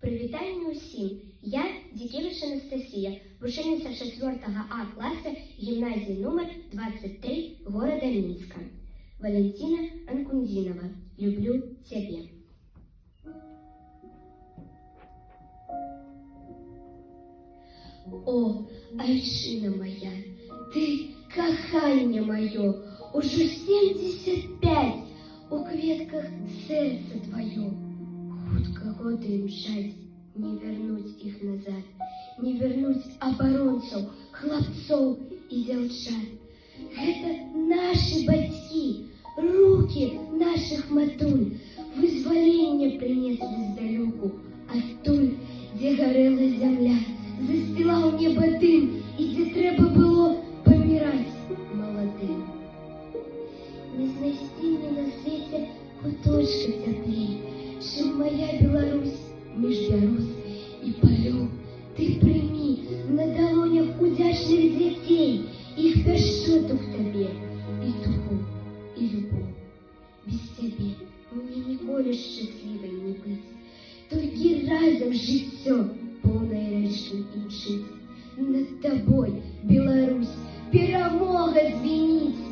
Прывітанне ўсім! Я Дзікевіч Анастасія, вучаніца 4 А класа гімназіі нумар 23 горада Мінска. Валентина Анкундзінова. Люблю цябе. О, айчына моя, ты каханне маё, ужо 75, у кветках сэрца твоё. Хутка годы імчаць, не вернуць іх назад, не вернуць абаронцаў, хлапцоў і дзяўчат. Гэта нашы бацькі, рукі нашых матуль, вызваленне прынеслі здалёку, адтуль, дзе гарэла зямля, застилаў неба дым, і дзе трэба было паміраць маладым. Не знайсці мне на свеце куточка цяплей, чым моя Беларусь між бяроз і палёў. Ты прыймі на далонях удзячных дзяцей іх пяшчоту к табе, і духу, і любоў. Без цябе мне ніколі шчаслівай не быць, толькі разам жыццё поўнай рэчкай імчыць. Над табой, Беларусь, перамога звініць.